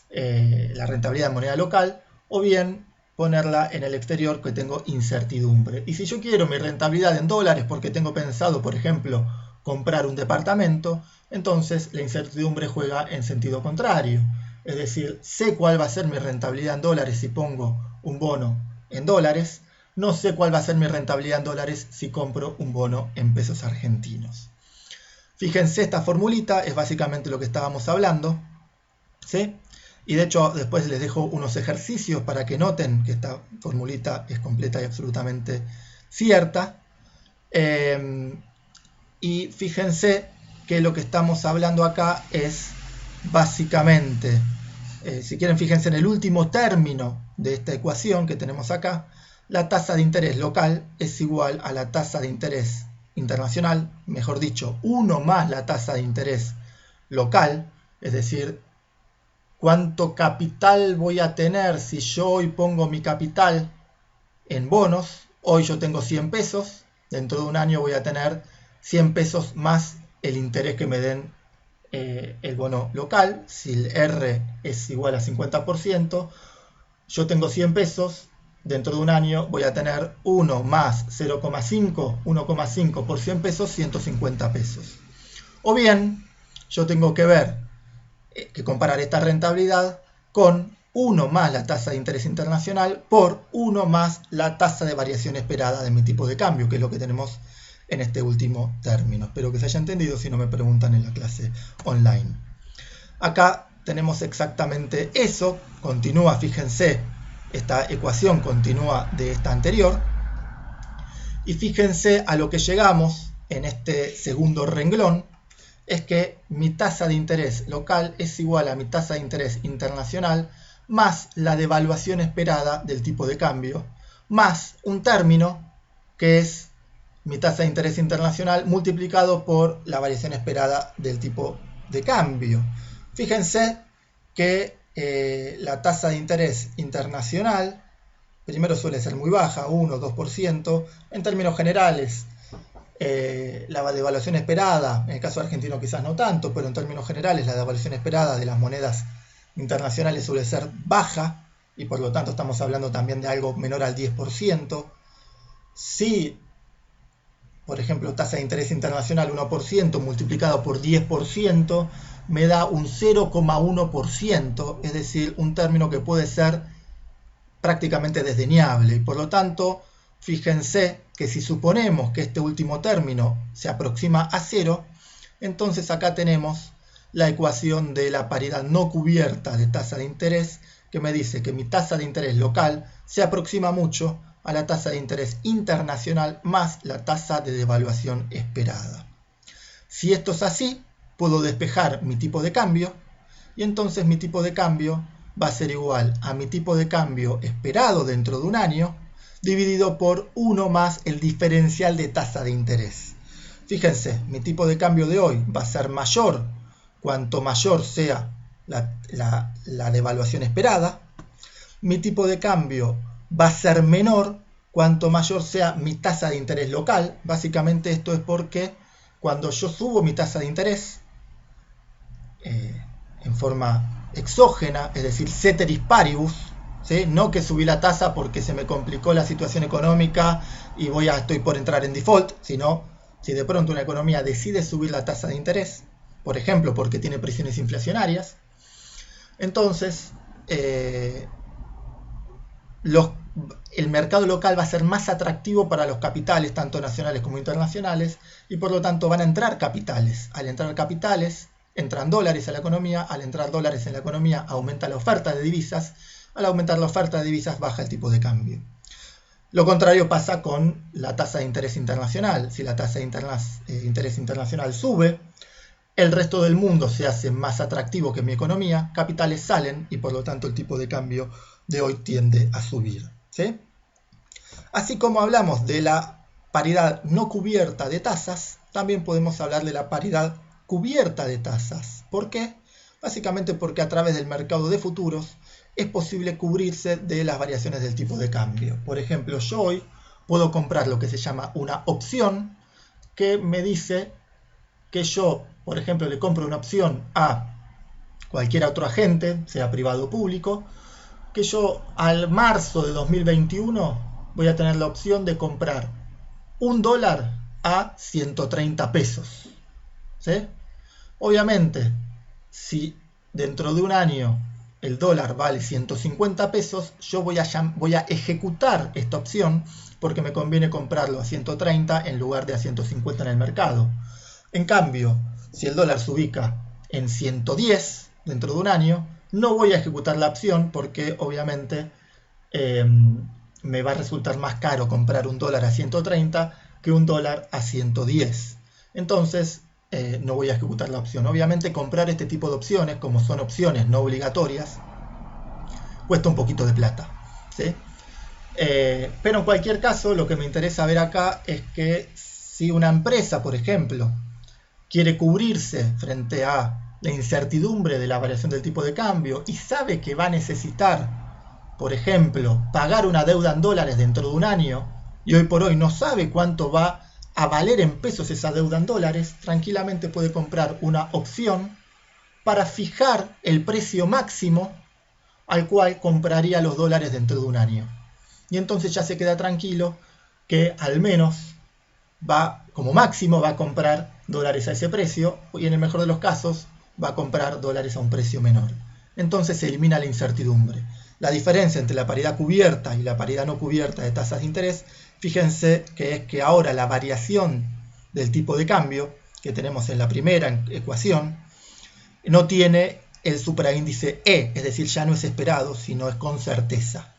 la rentabilidad en moneda local, o bien ponerla en el exterior, que tengo incertidumbre. Y si yo quiero mi rentabilidad en dólares porque tengo pensado, por ejemplo, comprar un departamento, entonces la incertidumbre juega en sentido contrario. Es decir, sé cuál va a ser mi rentabilidad en dólares si pongo un bono en dólares, no sé cuál va a ser mi rentabilidad en dólares si compro un bono en pesos argentinos. Fíjense, esta formulita es básicamente lo que estábamos hablando, ¿sí? Y de hecho después les dejo unos ejercicios para que noten que esta formulita es completa y absolutamente cierta. Y fíjense que lo que estamos hablando acá es básicamente, si quieren fíjense en el último término de esta ecuación que tenemos acá, la tasa de interés local es igual a la tasa de interés internacional, mejor dicho, 1 más la tasa de interés local, es decir, cuánto capital voy a tener si yo hoy pongo mi capital en bonos. Hoy yo tengo 100 pesos, dentro de un año voy a tener 100 pesos más el interés que me den el bono local. Si el R es igual a 50%, yo tengo 100 pesos, dentro de un año voy a tener 1 más 0,5, 1,5 por 100 pesos, 150 pesos. O bien, yo tengo que ver, que comparar esta rentabilidad con 1 más la tasa de interés internacional por 1 más la tasa de variación esperada de mi tipo de cambio, que es lo que tenemos en este último término. Espero que se haya entendido, si no me preguntan en la clase online. Acá tenemos exactamente eso, continúa, fíjense, esta ecuación continúa de esta anterior, y fíjense a lo que llegamos en este segundo renglón, es que mi tasa de interés local es igual a mi tasa de interés internacional más la devaluación esperada del tipo de cambio, más un término que es mi tasa de interés internacional multiplicado por la variación esperada del tipo de cambio. Fíjense que la tasa de interés internacional primero suele ser muy baja, 1 o 2%. En términos generales, la devaluación esperada, en el caso argentino quizás no tanto, pero en términos generales la devaluación esperada de las monedas internacionales suele ser baja, y por lo tanto estamos hablando también de algo menor al 10%. Si, por ejemplo, tasa de interés internacional 1% multiplicado por 10% me da un 0,1%, es decir, un término que puede ser prácticamente desdeñable, y por lo tanto, fíjense que si suponemos que este último término se aproxima a 0, entonces acá tenemos la ecuación de la paridad no cubierta de tasa de interés, que me dice que mi tasa de interés local se aproxima mucho a la tasa de interés internacional más la tasa de devaluación esperada. Si esto es así, puedo despejar mi tipo de cambio y entonces mi tipo de cambio va a ser igual a mi tipo de cambio esperado dentro de un año dividido por 1 más el diferencial de tasa de interés. Fíjense, mi tipo de cambio de hoy va a ser mayor cuanto mayor sea la devaluación esperada. Mi tipo de cambio va a ser menor cuanto mayor sea mi tasa de interés local. Básicamente esto es porque cuando yo subo mi tasa de interés en forma exógena, es decir, ceteris paribus, ¿sí? No que subí la tasa porque se me complicó la situación económica y estoy por entrar en default, sino si de pronto una economía decide subir la tasa de interés, por ejemplo, porque tiene presiones inflacionarias, entonces el mercado local va a ser más atractivo para los capitales, tanto nacionales como internacionales, y por lo tanto van a entrar capitales. Al entrar capitales, entran dólares a la economía, al entrar dólares en la economía aumenta la oferta de divisas, al aumentar la oferta de divisas baja el tipo de cambio. Lo contrario pasa con la tasa de interés internacional. Si la tasa de interés internacional sube, el resto del mundo se hace más atractivo que mi economía, capitales salen y por lo tanto el tipo de cambio de hoy tiende a subir, ¿sí? Así como hablamos de la paridad no cubierta de tasas, también podemos hablar de la paridad cubierta de tasas. ¿Por qué? Básicamente porque a través del mercado de futuros es posible cubrirse de las variaciones del tipo de cambio. Por ejemplo, yo hoy puedo comprar lo que se llama una opción que me dice que yo, por ejemplo, le compro una opción a cualquier otro agente, sea privado o público, que yo al marzo de 2021 voy a tener la opción de comprar $1 a 130 pesos. ¿Sí? Obviamente, si dentro de un año el dólar vale 150 pesos, yo voy a ejecutar esta opción porque me conviene comprarlo a 130 en lugar de a 150 en el mercado. En cambio, si el dólar se ubica en 110 dentro de un año, no voy a ejecutar la opción porque obviamente me va a resultar más caro comprar $1 a 130 que $1 a 110. Entonces, no voy a ejecutar la opción. Obviamente comprar este tipo de opciones, como son opciones no obligatorias, cuesta un poquito de plata, ¿sí? Pero en cualquier caso, lo que me interesa ver acá es que si una empresa, por ejemplo, quiere cubrirse frente a la incertidumbre de la variación del tipo de cambio y sabe que va a necesitar, por ejemplo, pagar una deuda en dólares dentro de un año y hoy por hoy no sabe cuánto va a valer en pesos esa deuda en dólares, tranquilamente puede comprar una opción para fijar el precio máximo al cual compraría los dólares dentro de un año. Y entonces ya se queda tranquilo que al menos como máximo va a comprar dólares a ese precio y en el mejor de los casos va a comprar dólares a un precio menor. Entonces se elimina la incertidumbre. La diferencia entre la paridad cubierta y la paridad no cubierta de tasas de interés, fíjense que es que ahora la variación del tipo de cambio que tenemos en la primera ecuación no tiene el supraíndice E, es decir, ya no es esperado, sino es con certeza.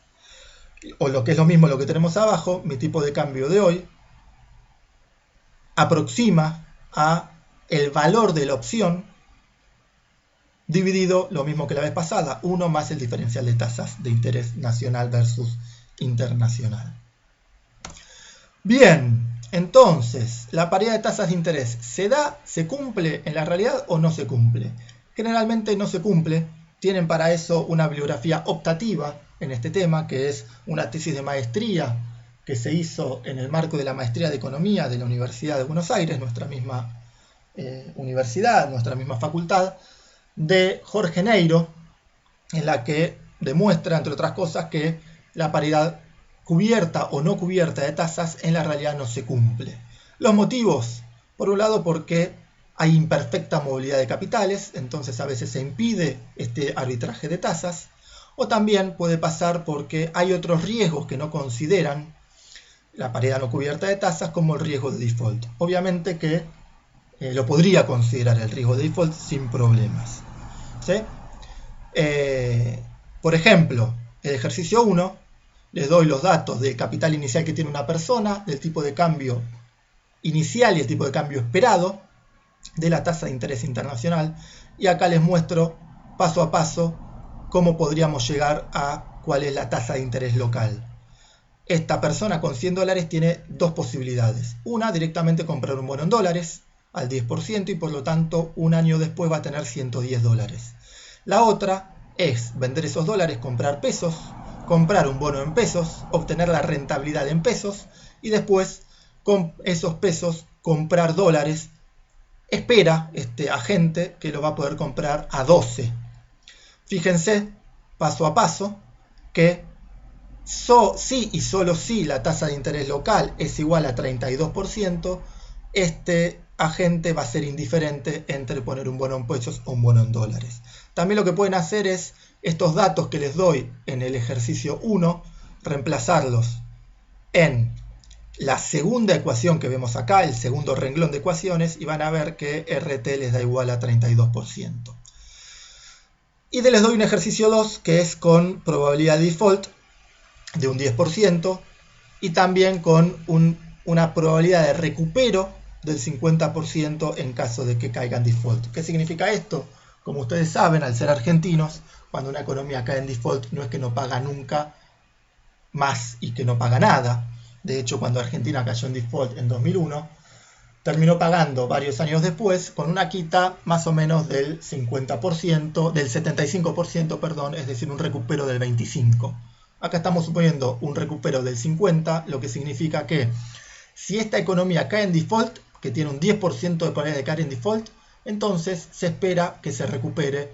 O lo que es lo mismo lo que tenemos abajo, mi tipo de cambio de hoy aproxima a el valor de la opción dividido, lo mismo que la vez pasada, 1 más el diferencial de tasas de interés nacional versus internacional. Bien, entonces, ¿la paridad de tasas de interés se da, se cumple en la realidad o no se cumple? Generalmente no se cumple. Tienen para eso una bibliografía optativa en este tema, que es una tesis de maestría que se hizo en el marco de la maestría de Economía de la Universidad de Buenos Aires, nuestra misma universidad, nuestra misma facultad, de Jorge Neiro, en la que demuestra, entre otras cosas, que la paridad cubierta o no cubierta de tasas en la realidad no se cumple. Los motivos, por un lado, porque hay imperfecta movilidad de capitales, entonces a veces se impide este arbitraje de tasas, o también puede pasar porque hay otros riesgos que no consideran la paridad no cubierta de tasas, como el riesgo de default. Obviamente que lo podría considerar el riesgo de default sin problemas, ¿sí? Por ejemplo, el ejercicio 1, les doy los datos del capital inicial que tiene una persona, del tipo de cambio inicial y el tipo de cambio esperado, de la tasa de interés internacional, y acá les muestro paso a paso cómo podríamos llegar a cuál es la tasa de interés local. Esta persona con $100 tiene dos posibilidades. Una, directamente comprar un bono en dólares al 10% y por lo tanto un año después va a tener $110. La otra es vender esos dólares, comprar pesos, comprar un bono en pesos, obtener la rentabilidad en pesos y después con esos pesos comprar dólares. Espera este agente que lo va a poder comprar a 12. Fíjense, paso a paso, que si y solo si la tasa de interés local es igual a 32%, este agente va a ser indiferente entre poner un bono en pesos o un bono en dólares. También lo que pueden hacer es estos datos que les doy en el ejercicio 1, reemplazarlos en la segunda ecuación que vemos acá, el segundo renglón de ecuaciones, y van a ver que RT les da igual a 32%. Y les doy un ejercicio 2 que es con probabilidad de default de un 10% y también con una probabilidad de recupero del 50% en caso de que caiga en default. ¿Qué significa esto? Como ustedes saben, al ser argentinos, cuando una economía cae en default no es que no paga nunca más y que no paga nada. De hecho, cuando Argentina cayó en default en 2001, terminó pagando varios años después con una quita más o menos del 50%, del 75%, perdón, es decir, un recupero del 25%. Acá estamos suponiendo un recupero del 50%, lo que significa que si esta economía cae en default, que tiene un 10% de probabilidad de caer en default, entonces se espera que se recupere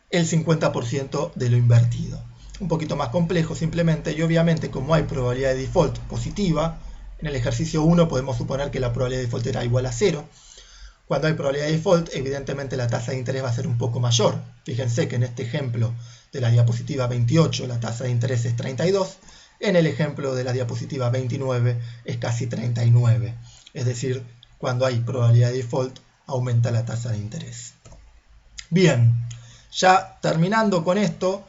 el 50% de lo invertido. Un poquito más complejo simplemente, y obviamente como hay probabilidad de default positiva, en el ejercicio 1 podemos suponer que la probabilidad de default era igual a 0. Cuando hay probabilidad de default, evidentemente la tasa de interés va a ser un poco mayor. Fíjense que en este ejemplo de la diapositiva 28 la tasa de interés es 32, en el ejemplo de la diapositiva 29 es casi 39. Es decir, cuando hay probabilidad de default aumenta la tasa de interés. Bien, ya terminando con esto,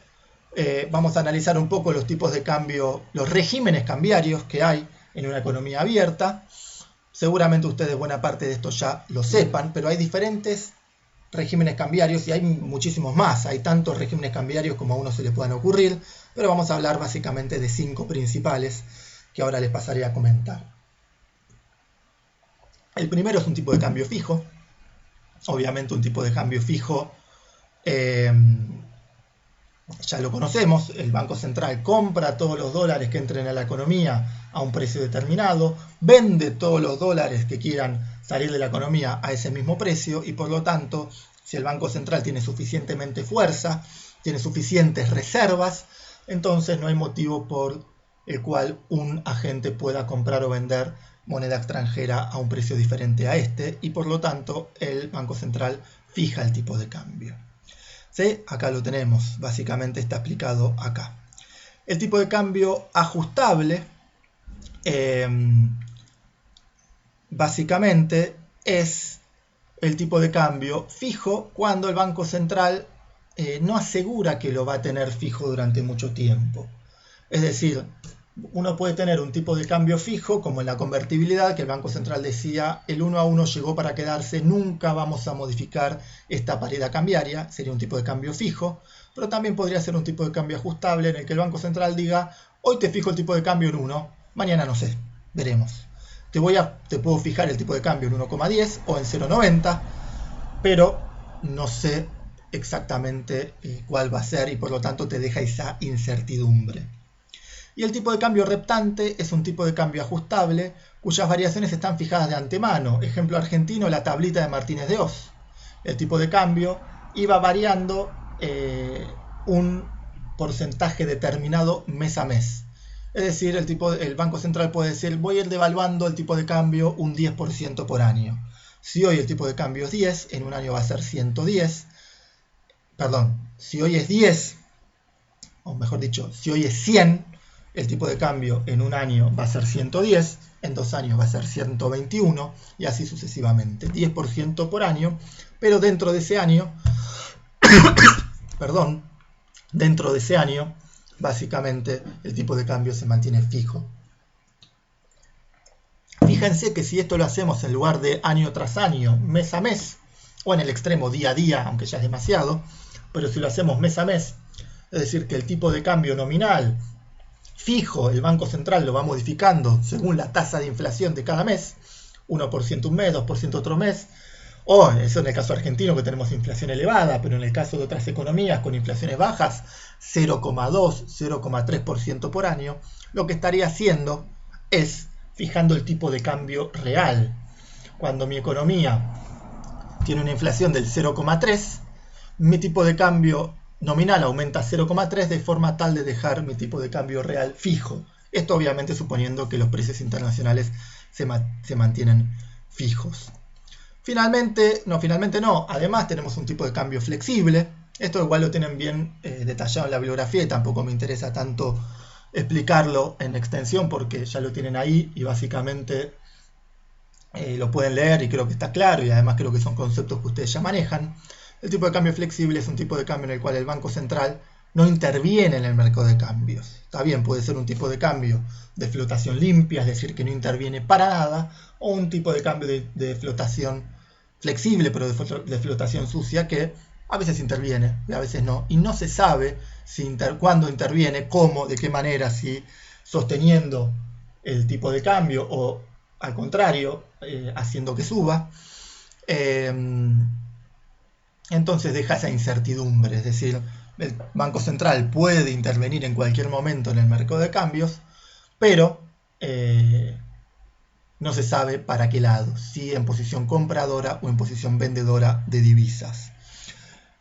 vamos a analizar un poco los tipos de cambio, los regímenes cambiarios que hay en una economía abierta. Seguramente ustedes buena parte de esto ya lo sepan, pero hay diferentes regímenes cambiarios y hay muchísimos más. Hay tantos regímenes cambiarios como a uno se le puedan ocurrir, pero vamos a hablar básicamente de 5 principales que ahora les pasaré a comentar. El primero es un tipo de cambio fijo. Obviamente un tipo de cambio fijo ya lo conocemos, el Banco Central compra todos los dólares que entren a la economía a un precio determinado, vende todos los dólares que quieran salir de la economía a ese mismo precio y por lo tanto, si el Banco Central tiene suficientemente fuerza, tiene suficientes reservas, entonces no hay motivo por el cual un agente pueda comprar o vender moneda extranjera a un precio diferente a este y por lo tanto el Banco Central fija el tipo de cambio. ¿Sí? Acá lo tenemos, básicamente está explicado acá. El tipo de cambio ajustable básicamente es el tipo de cambio fijo cuando el Banco Central no asegura que lo va a tener fijo durante mucho tiempo. Es decir, uno puede tener un tipo de cambio fijo, como en la convertibilidad, que el Banco Central decía, el 1 a 1 llegó para quedarse, nunca vamos a modificar esta paridad cambiaria, sería un tipo de cambio fijo, pero también podría ser un tipo de cambio ajustable en el que el Banco Central diga, hoy te fijo el tipo de cambio en 1, mañana no sé, veremos. Te puedo fijar el tipo de cambio en 1,10 o en 0,90, pero no sé exactamente cuál va a ser y por lo tanto te deja esa incertidumbre. Y el tipo de cambio reptante es un tipo de cambio ajustable cuyas variaciones están fijadas de antemano. Ejemplo argentino, la tablita de Martínez de Oz. El tipo de cambio iba variando un porcentaje determinado mes a mes. Es decir, el Banco Central puede decir, voy a ir devaluando el tipo de cambio un 10% por año. Si hoy el tipo de cambio es 10, en un año va a ser 110. Perdón, si hoy es 10, o mejor dicho, si hoy es 100, el tipo de cambio en un año va a ser 110, en 2 años va a ser 121 y así sucesivamente. 10% por año, pero dentro de ese año, perdón, dentro de ese año, básicamente el tipo de cambio se mantiene fijo. Fíjense que si esto lo hacemos en lugar de año tras año, mes a mes, o en el extremo día a día, aunque ya es demasiado, pero si lo hacemos mes a mes, es decir, que el tipo de cambio nominal fijo, el Banco Central lo va modificando según la tasa de inflación de cada mes, 1% un mes, 2% otro mes, o eso en el caso argentino que tenemos inflación elevada, pero en el caso de otras economías con inflaciones bajas, 0,2, 0,3% por año, lo que estaría haciendo es fijando el tipo de cambio real. Cuando mi economía tiene una inflación del 0,3, mi tipo de cambio nominal aumenta 0,3 de forma tal de dejar mi tipo de cambio real fijo. Esto obviamente suponiendo que los precios internacionales se mantienen fijos. Finalmente no. Además tenemos un tipo de cambio flexible. Esto igual lo tienen bien detallado en la bibliografía y tampoco me interesa tanto explicarlo en extensión porque ya lo tienen ahí y básicamente lo pueden leer y creo que está claro y además creo que son conceptos que ustedes ya manejan. El tipo de cambio flexible es un tipo de cambio en el cual el Banco Central no interviene en el mercado de cambios. Está bien, puede ser un tipo de cambio de flotación limpia, es decir, que no interviene para nada, o un tipo de cambio de flotación flexible, pero de flotación sucia, que a veces interviene y a veces no. Y no se sabe cuándo interviene, cómo, de qué manera, si sosteniendo el tipo de cambio o al contrario, haciendo que suba. Entonces deja esa incertidumbre, es decir, el Banco Central puede intervenir en cualquier momento en el mercado de cambios, pero no se sabe para qué lado, si en posición compradora o en posición vendedora de divisas.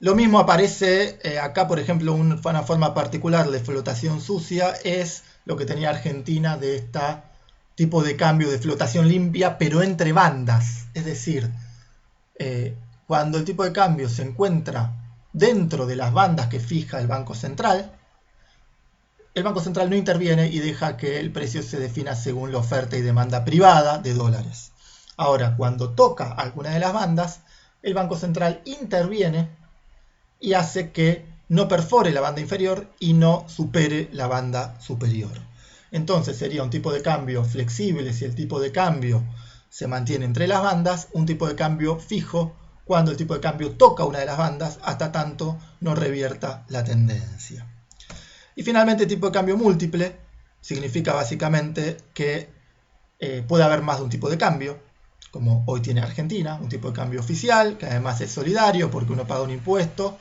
Lo mismo aparece acá, por ejemplo, una forma particular de flotación sucia es lo que tenía Argentina de este tipo de cambio de flotación limpia, pero entre bandas, es decir, cuando el tipo de cambio se encuentra dentro de las bandas que fija el Banco Central no interviene y deja que el precio se defina según la oferta y demanda privada de dólares. Ahora, cuando toca alguna de las bandas, el Banco Central interviene y hace que no perfore la banda inferior y no supere la banda superior. Entonces sería un tipo de cambio flexible si el tipo de cambio se mantiene entre las bandas, un tipo de cambio fijo cuando el tipo de cambio toca una de las bandas hasta tanto no revierta la tendencia. Y finalmente el tipo de cambio múltiple significa básicamente que puede haber más de un tipo de cambio, como hoy tiene Argentina, un tipo de cambio oficial, que además es solidario porque uno paga un impuesto,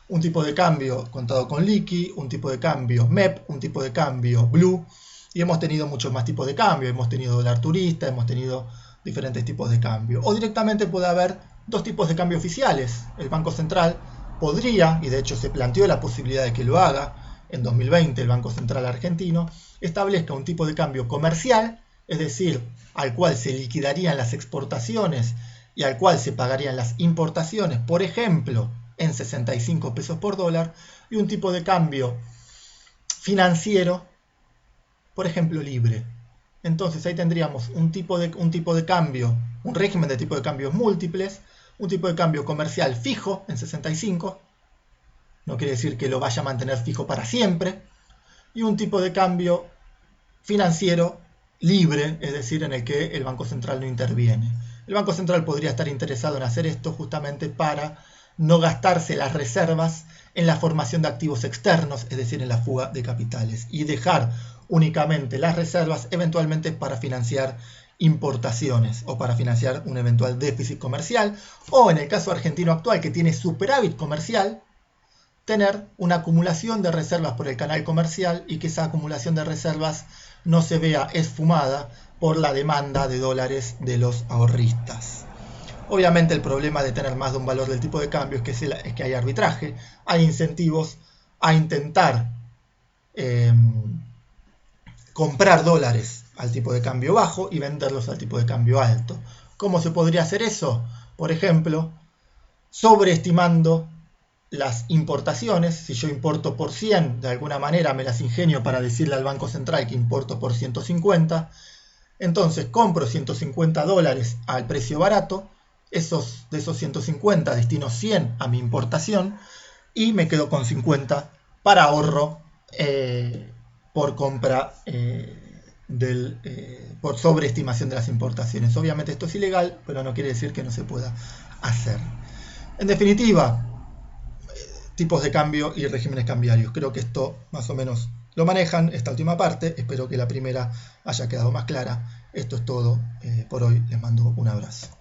un tipo de cambio contado con liqui, un tipo de cambio MEP, un tipo de cambio blue, y hemos tenido muchos más tipos de cambio, hemos tenido dólar turista, hemos tenido diferentes tipos de cambio. O directamente puede haber dos tipos de cambio oficiales. El Banco Central podría, y de hecho se planteó la posibilidad de que lo haga, en 2020 el Banco Central argentino, establezca un tipo de cambio comercial, es decir, al cual se liquidarían las exportaciones y al cual se pagarían las importaciones, por ejemplo, en 65 pesos por dólar, y un tipo de cambio financiero, por ejemplo, libre. Entonces ahí tendríamos un tipo de cambio, un régimen de tipo de cambios múltiples, un tipo de cambio comercial fijo en 65, no quiere decir que lo vaya a mantener fijo para siempre, y un tipo de cambio financiero libre, es decir, en el que el Banco Central no interviene. El Banco Central podría estar interesado en hacer esto justamente para no gastarse las reservas en la formación de activos externos, es decir, en la fuga de capitales, y dejar únicamente las reservas eventualmente para financiar importaciones o para financiar un eventual déficit comercial, o en el caso argentino actual que tiene superávit comercial, tener una acumulación de reservas por el canal comercial y que esa acumulación de reservas no se vea esfumada por la demanda de dólares de los ahorristas. Obviamente el problema de tener más de un valor del tipo de cambio es que hay arbitraje, hay incentivos a intentar comprar dólares al tipo de cambio bajo y venderlos al tipo de cambio alto. ¿Cómo se podría hacer eso? Por ejemplo, sobreestimando las importaciones. Si yo importo por 100, de alguna manera me las ingenio para decirle al Banco Central que importo por 150. Entonces compro 150 dólares al precio barato, de esos 150 destino 100 a mi importación y me quedo con 50 para ahorro por compra por sobreestimación de las importaciones. Obviamente esto es ilegal, pero no quiere decir que no se pueda hacer. En definitiva, tipos de cambio y regímenes cambiarios. Creo que esto más o menos lo manejan, esta última parte. Espero que la primera haya quedado más clara. Esto es todo por hoy. Les mando un abrazo.